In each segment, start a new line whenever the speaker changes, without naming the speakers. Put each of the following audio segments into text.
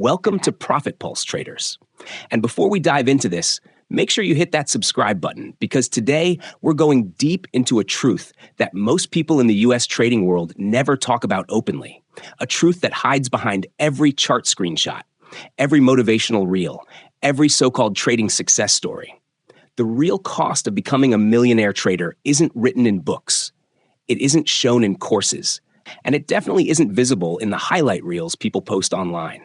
Welcome to Profit Pulse, traders. And before we dive into this, make sure you hit that subscribe button because today we're going deep into a truth that most people in the US trading world never talk about openly. A truth that hides behind every chart screenshot, every motivational reel, every so-called trading success story. The real cost of becoming a millionaire trader isn't written in books. It isn't shown in courses. And it definitely isn't visible in the highlight reels people post online.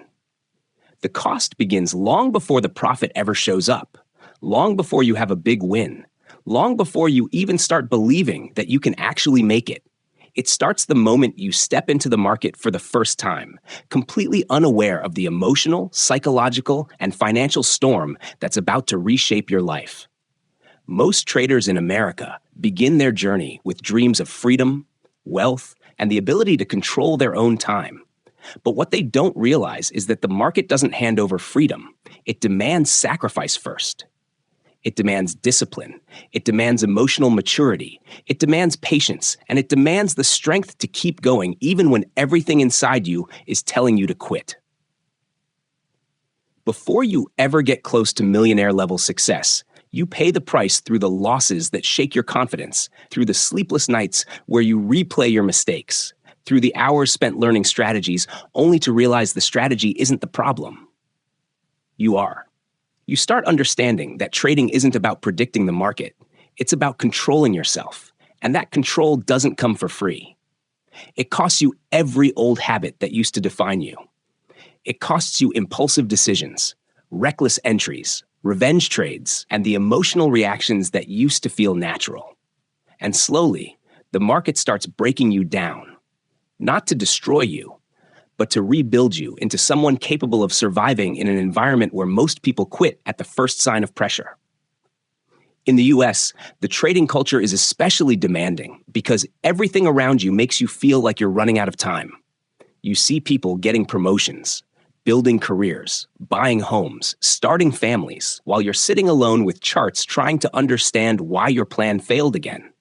The cost begins long before the profit ever shows up, long before you have a big win, long before you even start believing that you can actually make it. It starts the moment you step into the market for the first time, completely unaware of the emotional, psychological, and financial storm that's about to reshape your life. Most traders in America begin their journey with dreams of freedom, wealth, and the ability to control their own time. But what they don't realize is that the market doesn't hand over freedom. It demands sacrifice first. It demands discipline. It demands emotional maturity. It demands patience. And it demands the strength to keep going even when everything inside you is telling you to quit. Before you ever get close to millionaire-level success, you pay the price through the losses that shake your confidence, through the sleepless nights where you replay your mistakes, through the hours spent learning strategies only to realize the strategy isn't the problem. You are. You start understanding that trading isn't about predicting the market. It's about controlling yourself. And that control doesn't come for free. It costs you every old habit that used to define you. It costs you impulsive decisions, reckless entries, revenge trades, and the emotional reactions that used to feel natural. And slowly, the market starts breaking you down. Not to destroy you, but to rebuild you into someone capable of surviving in an environment where most people quit at the first sign of pressure. In the US, the trading culture is especially demanding because everything around you makes you feel like you're running out of time. You see people getting promotions, building careers, buying homes, starting families, while you're sitting alone with charts trying to understand why your plan failed again.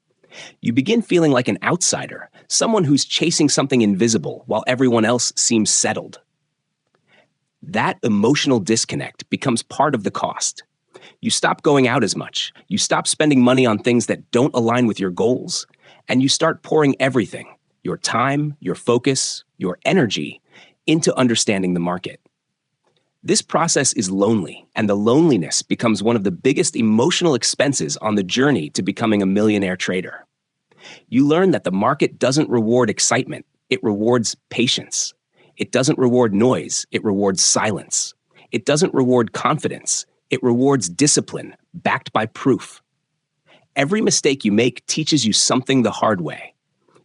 You begin feeling like an outsider, someone who's chasing something invisible while everyone else seems settled. That emotional disconnect becomes part of the cost. You stop going out as much, you stop spending money on things that don't align with your goals, and you start pouring everything, your time, your focus, your energy, into understanding the market. This process is lonely, and the loneliness becomes one of the biggest emotional expenses on the journey to becoming a millionaire trader. You learn that the market doesn't reward excitement, it rewards patience. It doesn't reward noise, it rewards silence. It doesn't reward confidence, it rewards discipline, backed by proof. Every mistake you make teaches you something the hard way.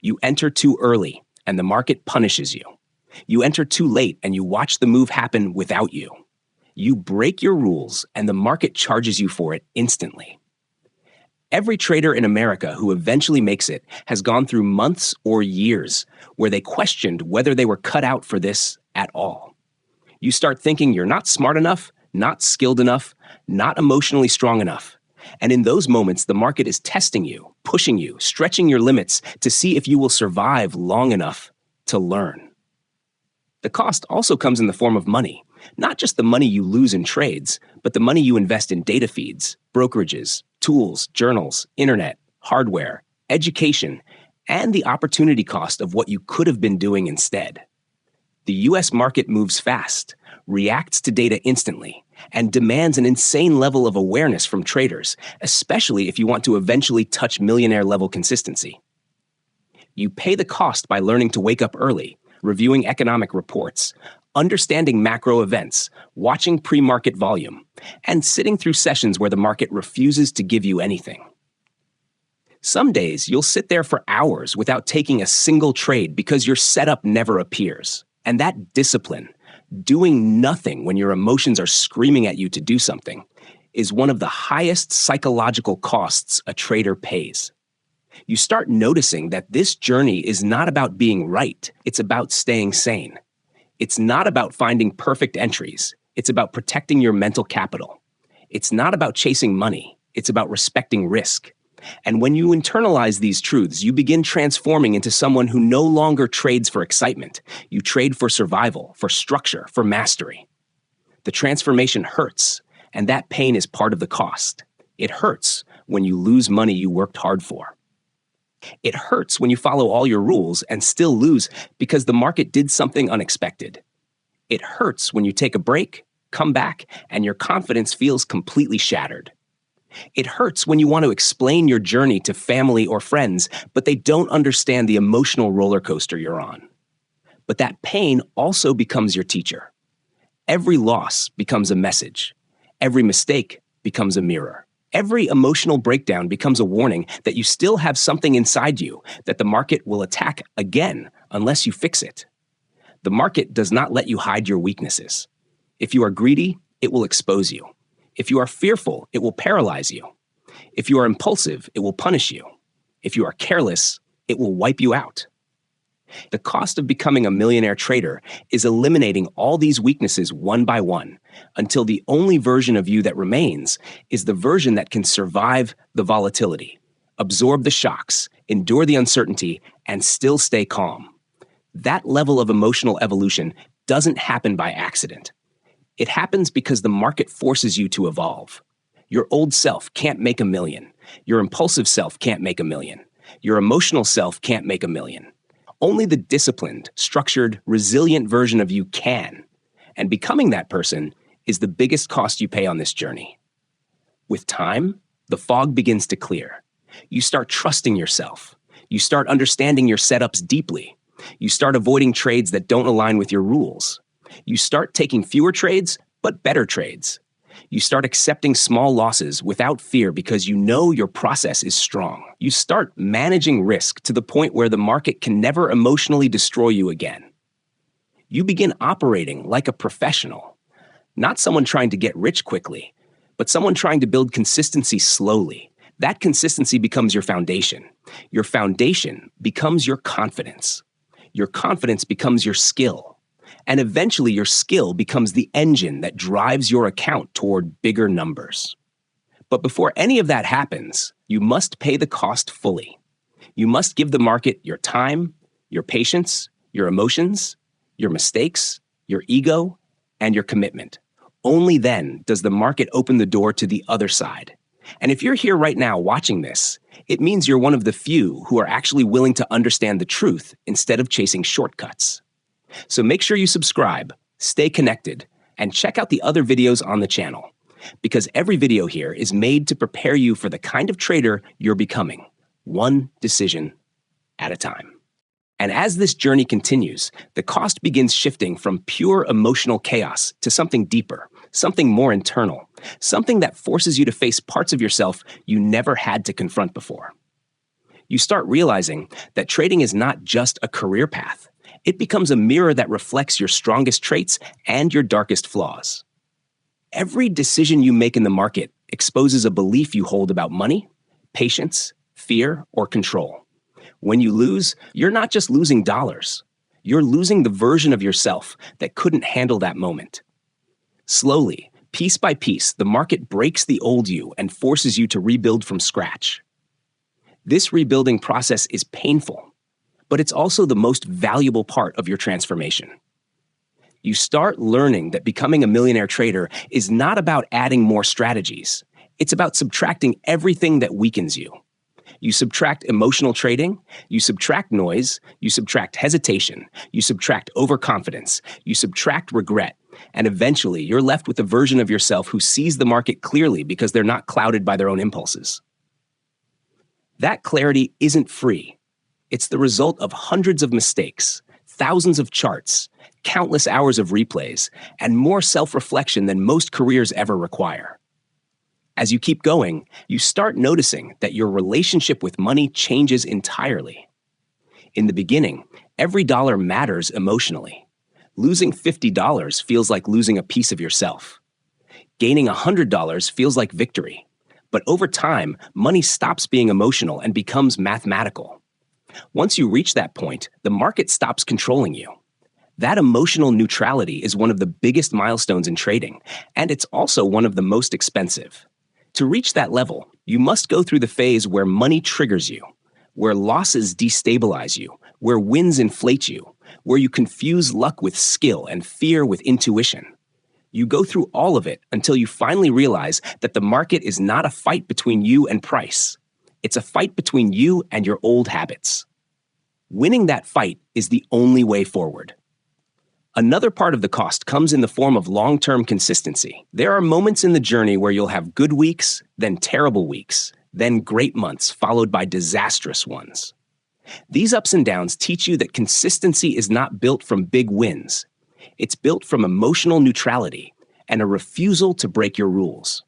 You enter too early, and the market punishes you. You enter too late, and you watch the move happen without you. You break your rules, and the market charges you for it instantly. Every trader in America who eventually makes it has gone through months or years where they questioned whether they were cut out for this at all. You start thinking you're not smart enough, not skilled enough, not emotionally strong enough. And in those moments, the market is testing you, pushing you, stretching your limits to see if you will survive long enough to learn. The cost also comes in the form of money, not just the money you lose in trades, but the money you invest in data feeds, brokerages, tools, journals, internet, hardware, education, and the opportunity cost of what you could have been doing instead. The US market moves fast, reacts to data instantly, and demands an insane level of awareness from traders, especially if you want to eventually touch millionaire-level consistency. You pay the cost by learning to wake up early, reviewing economic reports, understanding macro events, watching pre-market volume, and sitting through sessions where the market refuses to give you anything. Some days, you'll sit there for hours without taking a single trade because your setup never appears. And that discipline, doing nothing when your emotions are screaming at you to do something, is one of the highest psychological costs a trader pays. You start noticing that this journey is not about being right, it's about staying sane. It's not about finding perfect entries, it's about protecting your mental capital. It's not about chasing money, it's about respecting risk. And when you internalize these truths, you begin transforming into someone who no longer trades for excitement. You trade for survival, for structure, for mastery. The transformation hurts, and that pain is part of the cost. It hurts when you lose money you worked hard for. It hurts when you follow all your rules and still lose because the market did something unexpected. It hurts when you take a break, come back, and your confidence feels completely shattered. It hurts when you want to explain your journey to family or friends, but they don't understand the emotional roller coaster you're on. But that pain also becomes your teacher. Every loss becomes a message. Every mistake becomes a mirror. Every emotional breakdown becomes a warning that you still have something inside you that the market will attack again unless you fix it. The market does not let you hide your weaknesses. If you are greedy, it will expose you. If you are fearful, it will paralyze you. If you are impulsive, it will punish you. If you are careless, it will wipe you out. The cost of becoming a millionaire trader is eliminating all these weaknesses one by one until the only version of you that remains is the version that can survive the volatility, absorb the shocks, endure the uncertainty, and still stay calm. That level of emotional evolution doesn't happen by accident. It happens because the market forces you to evolve. Your old self can't make a million. Your impulsive self can't make a million. Your emotional self can't make a million. Only the disciplined, structured, resilient version of you can. And becoming that person is the biggest cost you pay on this journey. With time, the fog begins to clear. You start trusting yourself. You start understanding your setups deeply. You start avoiding trades that don't align with your rules. You start taking fewer trades, but better trades. You start accepting small losses without fear because you know your process is strong. You start managing risk to the point where the market can never emotionally destroy you again. You begin operating like a professional, not someone trying to get rich quickly, but someone trying to build consistency slowly. That consistency becomes your foundation. Your foundation becomes your confidence. Your confidence becomes your skill. And eventually your skill becomes the engine that drives your account toward bigger numbers. But before any of that happens, you must pay the cost fully. You must give the market your time, your patience, your emotions, your mistakes, your ego, and your commitment. Only then does the market open the door to the other side. And if you're here right now watching this, it means you're one of the few who are actually willing to understand the truth instead of chasing shortcuts. So make sure you subscribe, stay connected, and check out the other videos on the channel, because every video here is made to prepare you for the kind of trader you're becoming, one decision at a time. And as this journey continues, the cost begins shifting from pure emotional chaos to something deeper, something more internal, something that forces you to face parts of yourself you never had to confront before. You start realizing that trading is not just a career path. It becomes a mirror that reflects your strongest traits and your darkest flaws. Every decision you make in the market exposes a belief you hold about money, patience, fear, or control. When you lose, you're not just losing dollars. You're losing the version of yourself that couldn't handle that moment. Slowly, piece by piece, the market breaks the old you and forces you to rebuild from scratch. This rebuilding process is painful, but it's also the most valuable part of your transformation. You start learning that becoming a millionaire trader is not about adding more strategies. It's about subtracting everything that weakens you. You subtract emotional trading, you subtract noise, you subtract hesitation, you subtract overconfidence, you subtract regret, and eventually you're left with a version of yourself who sees the market clearly because they're not clouded by their own impulses. That clarity isn't free. It's the result of hundreds of mistakes, thousands of charts, countless hours of replays, and more self-reflection than most careers ever require. As you keep going, you start noticing that your relationship with money changes entirely. In the beginning, every dollar matters emotionally. Losing $50 feels like losing a piece of yourself. Gaining $100 feels like victory. But over time, money stops being emotional and becomes mathematical. Once you reach that point, the market stops controlling you. That emotional neutrality is one of the biggest milestones in trading, and it's also one of the most expensive. To reach that level, you must go through the phase where money triggers you, where losses destabilize you, where wins inflate you, where you confuse luck with skill and fear with intuition. You go through all of it until you finally realize that the market is not a fight between you and price. It's a fight between you and your old habits. Winning that fight is the only way forward. Another part of the cost comes in the form of long-term consistency. There are moments in the journey where you'll have good weeks, then terrible weeks, then great months followed by disastrous ones. These ups and downs teach you that consistency is not built from big wins. It's built from emotional neutrality and a refusal to break your rules.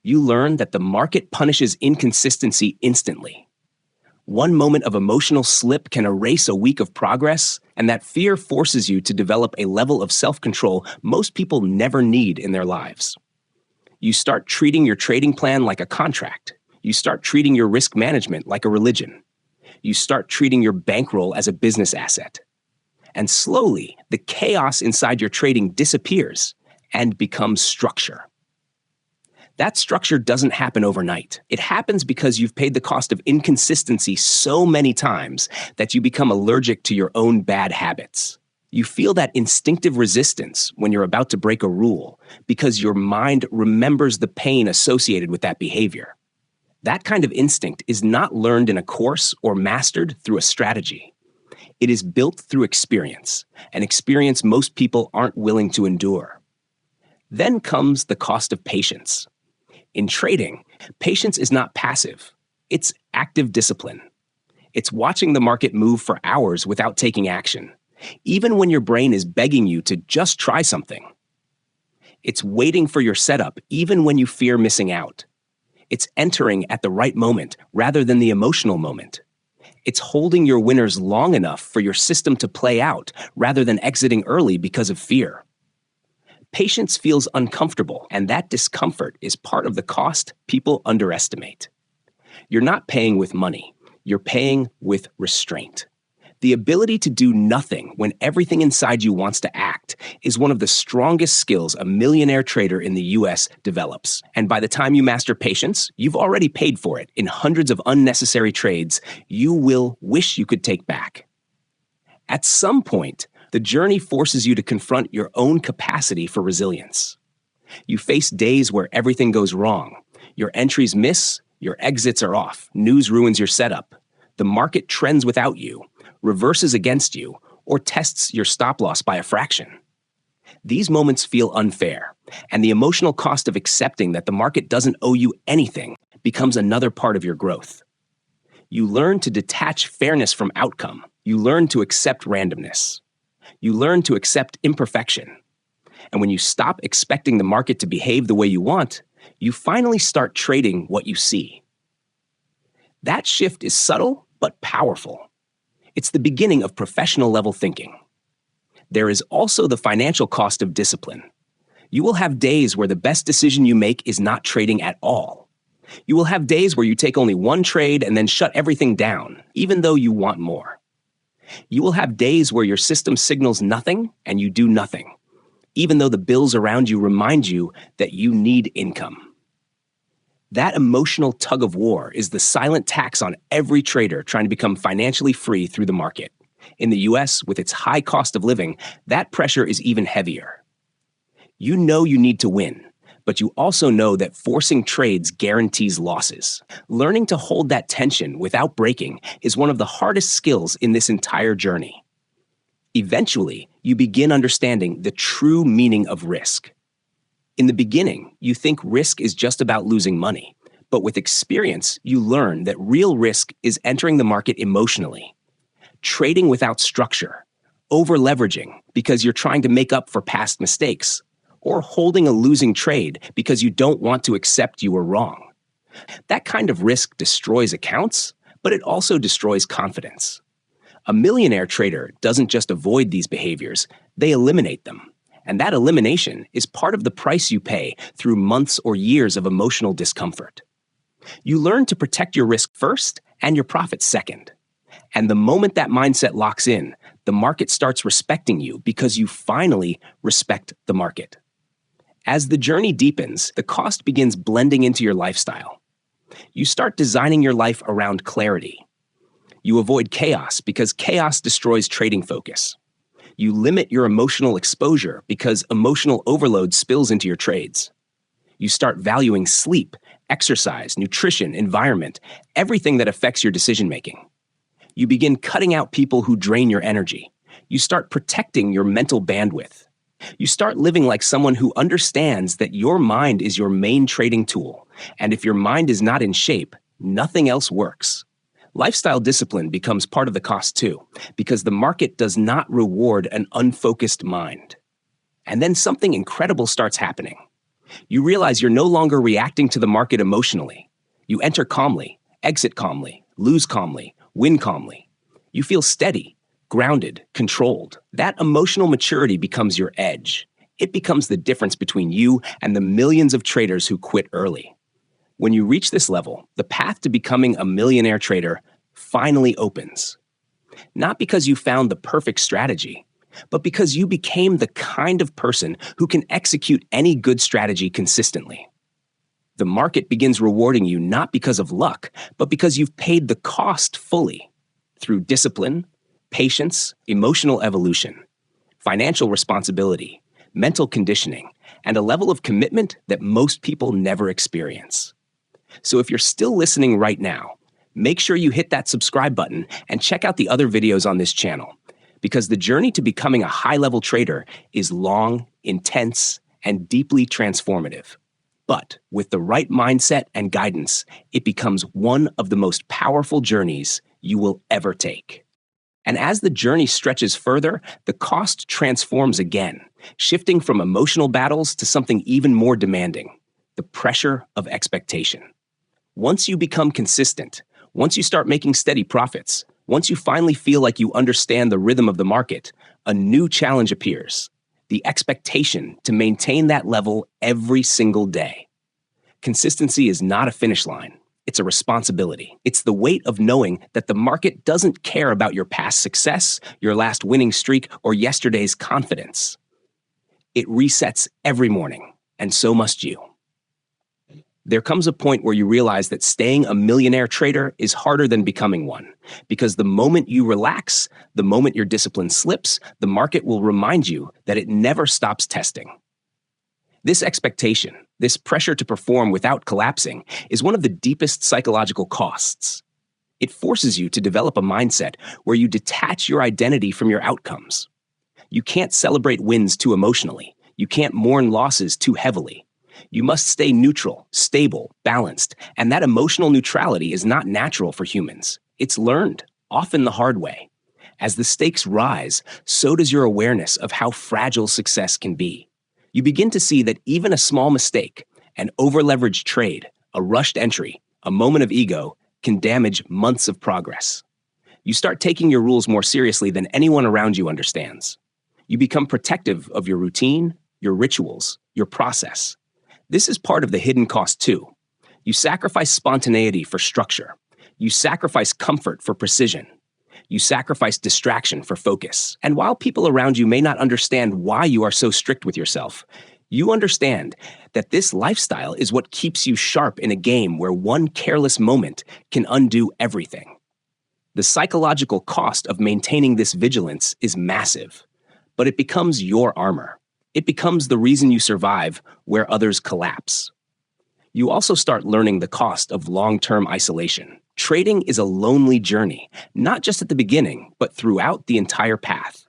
You learn that the market punishes inconsistency instantly. One moment of emotional slip can erase a week of progress, and that fear forces you to develop a level of self-control most people never need in their lives. You start treating your trading plan like a contract. You start treating your risk management like a religion. You start treating your bankroll as a business asset. And slowly, the chaos inside your trading disappears and becomes structure. That structure doesn't happen overnight. It happens because you've paid the cost of inconsistency so many times that you become allergic to your own bad habits. You feel that instinctive resistance when you're about to break a rule because your mind remembers the pain associated with that behavior. That kind of instinct is not learned in a course or mastered through a strategy. It is built through experience, an experience most people aren't willing to endure. Then comes the cost of patience. In trading, patience is not passive. It's active discipline. It's watching the market move for hours without taking action, even when your brain is begging you to just try something. It's waiting for your setup even when you fear missing out. It's entering at the right moment rather than the emotional moment. It's holding your winners long enough for your system to play out rather than exiting early because of fear. Patience feels uncomfortable, and that discomfort is part of the cost people underestimate. You're not paying with money. You're paying with restraint. The ability to do nothing when everything inside you wants to act is one of the strongest skills a millionaire trader in the US develops. And by the time you master patience, you've already paid for it in hundreds of unnecessary trades you will wish you could take back. At some point, the journey forces you to confront your own capacity for resilience. You face days where everything goes wrong. Your entries miss, your exits are off, news ruins your setup. The market trends without you, reverses against you, or tests your stop loss by a fraction. These moments feel unfair, and the emotional cost of accepting that the market doesn't owe you anything becomes another part of your growth. You learn to detach fairness from outcome. You learn to accept randomness. You learn to accept imperfection. And when you stop expecting the market to behave the way you want, you finally start trading what you see. That shift is subtle but powerful. It's the beginning of professional level thinking. There is also the financial cost of discipline. You will have days where the best decision you make is not trading at all. You will have days where you take only one trade and then shut everything down, even though you want more. You will have days where your system signals nothing and you do nothing, even though the bills around you remind you that you need income. That emotional tug of war is the silent tax on every trader trying to become financially free through the market. In the US, with its high cost of living, that pressure is even heavier. You know you need to win, but you also know that forcing trades guarantees losses. Learning to hold that tension without breaking is one of the hardest skills in this entire journey. Eventually, you begin understanding the true meaning of risk. In the beginning, you think risk is just about losing money, but with experience, you learn that real risk is entering the market emotionally, trading without structure, over-leveraging because you're trying to make up for past mistakes, or holding a losing trade because you don't want to accept you were wrong. That kind of risk destroys accounts, but it also destroys confidence. A millionaire trader doesn't just avoid these behaviors, they eliminate them. And that elimination is part of the price you pay through months or years of emotional discomfort. You learn to protect your risk first and your profits second. And the moment that mindset locks in, the market starts respecting you because you finally respect the market. As the journey deepens, the cost begins blending into your lifestyle. You start designing your life around clarity. You avoid chaos because chaos destroys trading focus. You limit your emotional exposure because emotional overload spills into your trades. You start valuing sleep, exercise, nutrition, environment, everything that affects your decision-making. You begin cutting out people who drain your energy. You start protecting your mental bandwidth. You start living like someone who understands that your mind is your main trading tool, and if your mind is not in shape, nothing else works. Lifestyle discipline becomes part of the cost too, because the market does not reward an unfocused mind. And then something incredible starts happening. You realize you're no longer reacting to the market emotionally. You enter calmly, exit calmly, lose calmly, win calmly. You feel steady, grounded, controlled. That emotional maturity becomes your edge. It becomes the difference between you and the millions of traders who quit early. When you reach this level, the path to becoming a millionaire trader finally opens. Not because you found the perfect strategy, but because you became the kind of person who can execute any good strategy consistently. The market begins rewarding you not because of luck, but because you've paid the cost fully through discipline, patience, emotional evolution, financial responsibility, mental conditioning, and a level of commitment that most people never experience. So if you're still listening right now, make sure you hit that subscribe button and check out the other videos on this channel, because the journey to becoming a high-level trader is long, intense, and deeply transformative. But with the right mindset and guidance, it becomes one of the most powerful journeys you will ever take. And as the journey stretches further, the cost transforms again, shifting from emotional battles to something even more demanding: the pressure of expectation. Once you become consistent, once you start making steady profits, once you finally feel like you understand the rhythm of the market, a new challenge appears: the expectation to maintain that level every single day. Consistency is not a finish line. It's a responsibility. It's the weight of knowing that the market doesn't care about your past success, your last winning streak, or yesterday's confidence. It resets every morning, and so must you. There comes a point where you realize that staying a millionaire trader is harder than becoming one, because the moment you relax, the moment your discipline slips, the market will remind you that it never stops testing. This expectation, this pressure to perform without collapsing, is one of the deepest psychological costs. It forces you to develop a mindset where you detach your identity from your outcomes. You can't celebrate wins too emotionally. You can't mourn losses too heavily. You must stay neutral, stable, balanced, and that emotional neutrality is not natural for humans. It's learned, often the hard way. As the stakes rise, so does your awareness of how fragile success can be. You begin to see that even a small mistake, an over-leveraged trade, a rushed entry, a moment of ego, can damage months of progress. You start taking your rules more seriously than anyone around you understands. You become protective of your routine, your rituals, your process. This is part of the hidden cost too. You sacrifice spontaneity for structure. You sacrifice comfort for precision. You sacrifice distraction for focus. And while people around you may not understand why you are so strict with yourself, you understand that this lifestyle is what keeps you sharp in a game where one careless moment can undo everything. The psychological cost of maintaining this vigilance is massive, but it becomes your armor. It becomes the reason you survive where others collapse. You also start learning the cost of long-term isolation. Trading is a lonely journey, not just at the beginning, but throughout the entire path.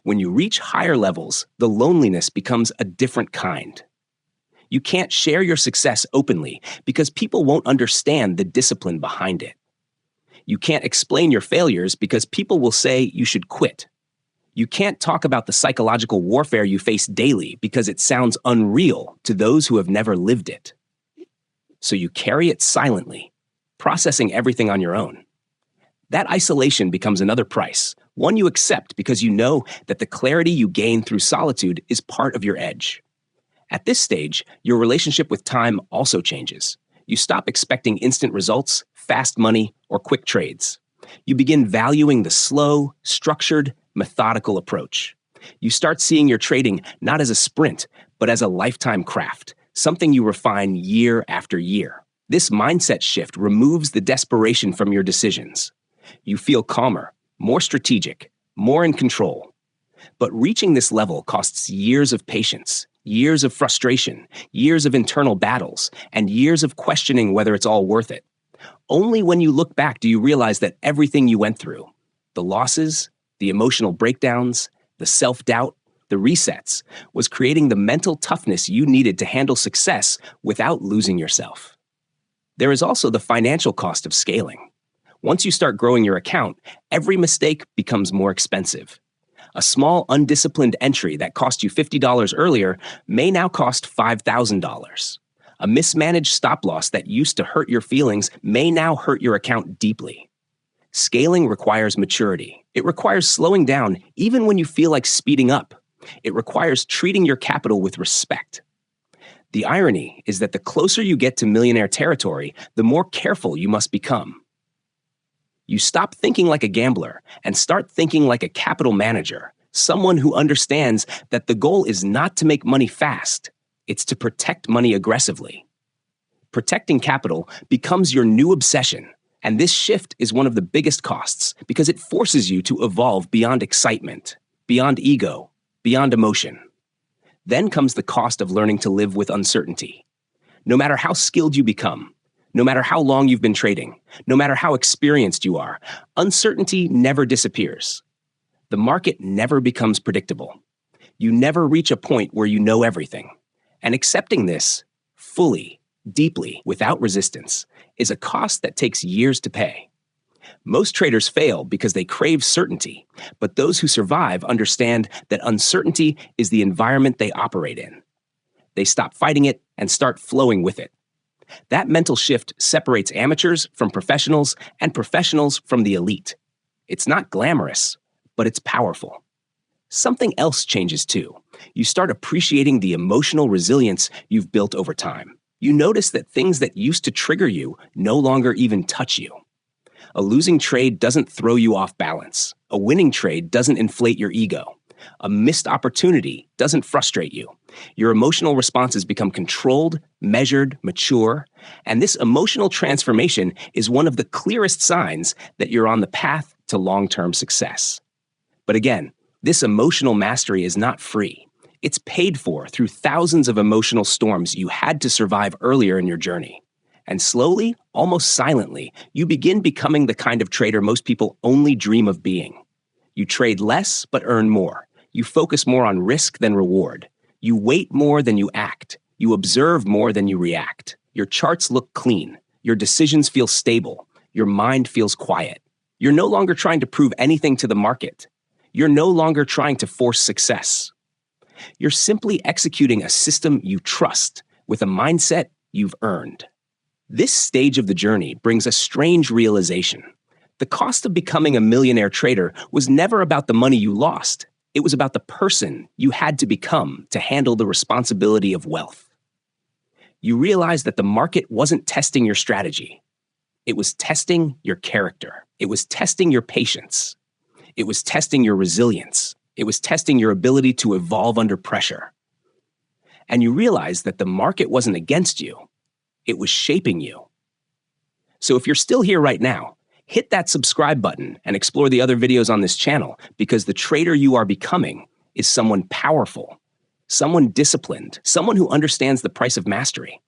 When you reach higher levels, the loneliness becomes a different kind. You can't share your success openly because people won't understand the discipline behind it. You can't explain your failures because people will say you should quit. You can't talk about the psychological warfare you face daily because it sounds unreal to those who have never lived it. So you carry it silently, processing everything on your own. That isolation becomes another price, one you accept because you know that the clarity you gain through solitude is part of your edge. At this stage, your relationship with time also changes. You stop expecting instant results, fast money, or quick trades. You begin valuing the slow, structured, methodical approach. You start seeing your trading not as a sprint, but as a lifetime craft, something you refine year after year. This mindset shift removes the desperation from your decisions. You feel calmer, more strategic, more in control. But reaching this level costs years of patience, years of frustration, years of internal battles, and years of questioning whether it's all worth it. Only when you look back do you realize that everything you went through, the losses, the emotional breakdowns, the self-doubt, the resets, was creating the mental toughness you needed to handle success without losing yourself. There is also the financial cost of scaling. Once you start growing your account, every mistake becomes more expensive. A small, undisciplined entry that cost you $50 earlier may now cost $5,000. A mismanaged stop loss that used to hurt your feelings may now hurt your account deeply. Scaling requires maturity. It requires slowing down even when you feel like speeding up. It requires treating your capital with respect. The irony is that the closer you get to millionaire territory, the more careful you must become. You stop thinking like a gambler and start thinking like a capital manager, someone who understands that the goal is not to make money fast, it's to protect money aggressively. Protecting capital becomes your new obsession, and this shift is one of the biggest costs because it forces you to evolve beyond excitement, beyond ego, beyond emotion. Then comes the cost of learning to live with uncertainty. No matter how skilled you become, no matter how long you've been trading, no matter how experienced you are, uncertainty never disappears. The market never becomes predictable. You never reach a point where you know everything. And accepting this, fully, deeply, without resistance, is a cost that takes years to pay. Most traders fail because they crave certainty, but those who survive understand that uncertainty is the environment they operate in. They stop fighting it and start flowing with it. That mental shift separates amateurs from professionals and professionals from the elite. It's not glamorous, but it's powerful. Something else changes too. You start appreciating the emotional resilience you've built over time. You notice that things that used to trigger you no longer even touch you. A losing trade doesn't throw you off balance. A winning trade doesn't inflate your ego. A missed opportunity doesn't frustrate you. Your emotional responses become controlled, measured, mature, and this emotional transformation is one of the clearest signs that you're on the path to long-term success. But again, this emotional mastery is not free. It's paid for through thousands of emotional storms you had to survive earlier in your journey. And slowly, almost silently, you begin becoming the kind of trader most people only dream of being. You trade less, but earn more. You focus more on risk than reward. You wait more than you act. You observe more than you react. Your charts look clean. Your decisions feel stable. Your mind feels quiet. You're no longer trying to prove anything to the market. You're no longer trying to force success. You're simply executing a system you trust with a mindset you've earned. This stage of the journey brings a strange realization. The cost of becoming a millionaire trader was never about the money you lost. It was about the person you had to become to handle the responsibility of wealth. You realized that the market wasn't testing your strategy. It was testing your character. It was testing your patience. It was testing your resilience. It was testing your ability to evolve under pressure. And you realized that the market wasn't against you. It was shaping you. So if you're still here right now, hit that subscribe button and explore the other videos on this channel because the trader you are becoming is someone powerful, someone disciplined, someone who understands the price of mastery,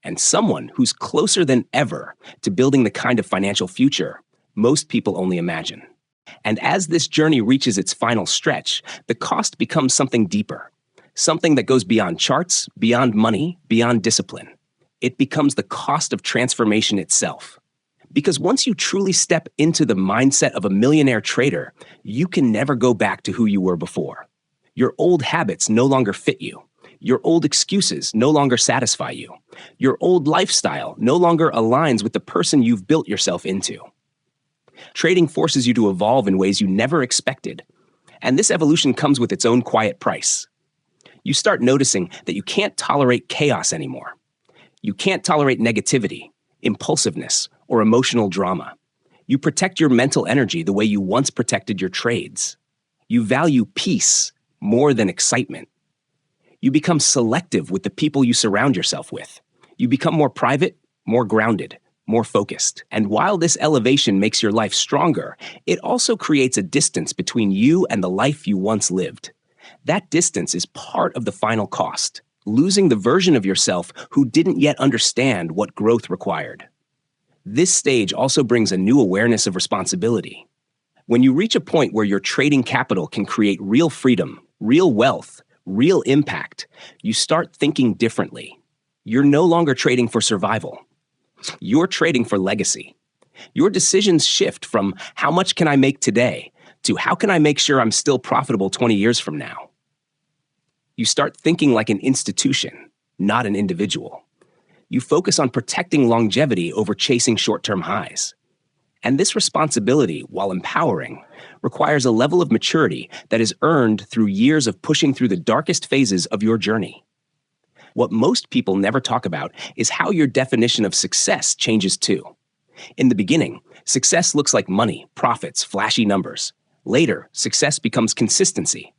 and someone who's closer than ever to building the kind of financial future most people only imagine. And as this journey reaches its final stretch, the cost becomes something deeper, something that goes beyond charts, beyond money, beyond discipline. It becomes the cost of transformation itself. Because once you truly step into the mindset of a millionaire trader, you can never go back to who you were before. Your old habits no longer fit you. Your old excuses no longer satisfy you. Your old lifestyle no longer aligns with the person you've built yourself into. Trading forces you to evolve in ways you never expected. And this evolution comes with its own quiet price. You start noticing that you can't tolerate chaos anymore. You can't tolerate negativity, impulsiveness, or emotional drama. You protect your mental energy the way you once protected your trades. You value peace more than excitement. You become selective with the people you surround yourself with. You become more private, more grounded, more focused. And while this elevation makes your life stronger, it also creates a distance between you and the life you once lived. That distance is part of the final cost, losing the version of yourself who didn't yet understand what growth required. This stage also brings a new awareness of responsibility. When you reach a point where your trading capital can create real freedom, real wealth, real impact, you start thinking differently. You're no longer trading for survival. You're trading for legacy. Your decisions shift from how much can I make today to how can I make sure I'm still profitable 20 years from now. You start thinking like an institution, not an individual. You focus on protecting longevity over chasing short-term highs. And this responsibility, while empowering, requires a level of maturity that is earned through years of pushing through the darkest phases of your journey. What most people never talk about is how your definition of success changes too. In the beginning, success looks like money, profits, flashy numbers. Later, success becomes consistency.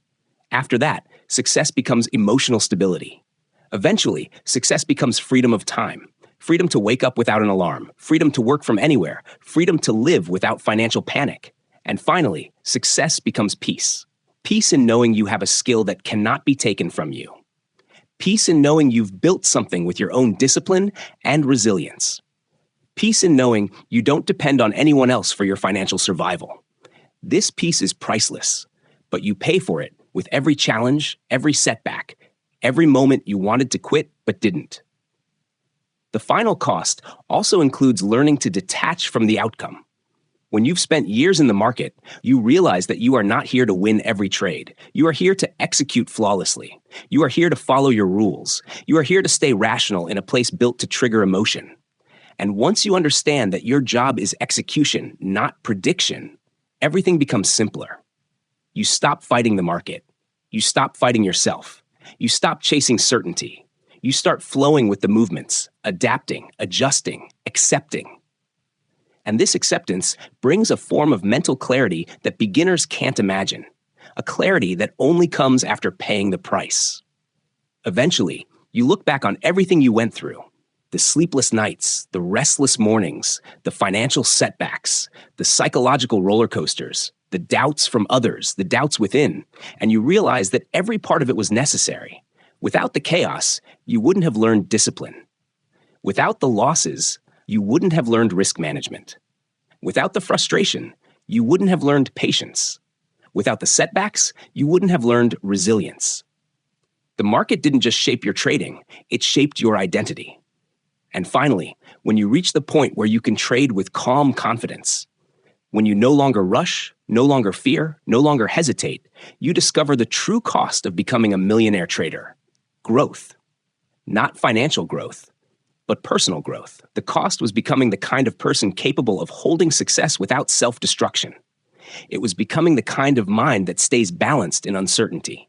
After that, success becomes emotional stability. Eventually, success becomes freedom of time. Freedom to wake up without an alarm, freedom to work from anywhere, freedom to live without financial panic. And finally, success becomes peace. Peace in knowing you have a skill that cannot be taken from you. Peace in knowing you've built something with your own discipline and resilience. Peace in knowing you don't depend on anyone else for your financial survival. This peace is priceless, but you pay for it with every challenge, every setback, every moment you wanted to quit but didn't. The final cost also includes learning to detach from the outcome. When you've spent years in the market, you realize that you are not here to win every trade. You are here to execute flawlessly. You are here to follow your rules. You are here to stay rational in a place built to trigger emotion. And once you understand that your job is execution, not prediction, everything becomes simpler. You stop fighting the market. You stop fighting yourself. You stop chasing certainty. You start flowing with the movements, adapting, adjusting, accepting. And this acceptance brings a form of mental clarity that beginners can't imagine, a clarity that only comes after paying the price. Eventually, you look back on everything you went through, the sleepless nights, the restless mornings, the financial setbacks, the psychological roller coasters, the doubts from others, the doubts within, and you realize that every part of it was necessary. Without the chaos, you wouldn't have learned discipline. Without the losses, you wouldn't have learned risk management. Without the frustration, you wouldn't have learned patience. Without the setbacks, you wouldn't have learned resilience. The market didn't just shape your trading, it shaped your identity. And finally, when you reach the point where you can trade with calm confidence, when you no longer rush, no longer fear, no longer hesitate, you discover the true cost of becoming a millionaire trader. Growth. Not financial growth, but personal growth. The cost was becoming the kind of person capable of holding success without self-destruction. It was becoming the kind of mind that stays balanced in uncertainty.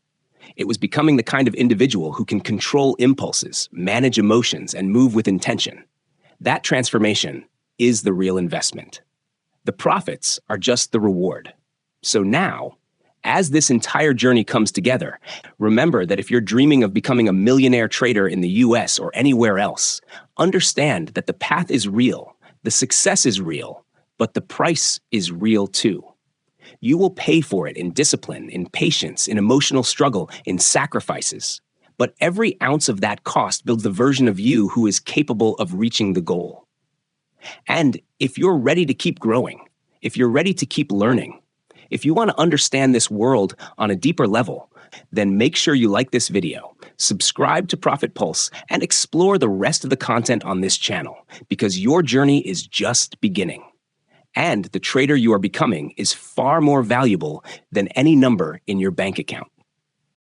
It was becoming the kind of individual who can control impulses, manage emotions, and move with intention. That transformation is the real investment. The profits are just the reward. So now, as this entire journey comes together, remember that if you're dreaming of becoming a millionaire trader in the US or anywhere else, understand that the path is real, the success is real, but the price is real too. You will pay for it in discipline, in patience, in emotional struggle, in sacrifices. But every ounce of that cost builds the version of you who is capable of reaching the goal. And if you're ready to keep growing, if you're ready to keep learning, if you want to understand this world on a deeper level, then make sure you like this video, subscribe to Profit Pulse, and explore the rest of the content on this channel, because your journey is just beginning. And the trader you are becoming is far more valuable than any number in your bank account.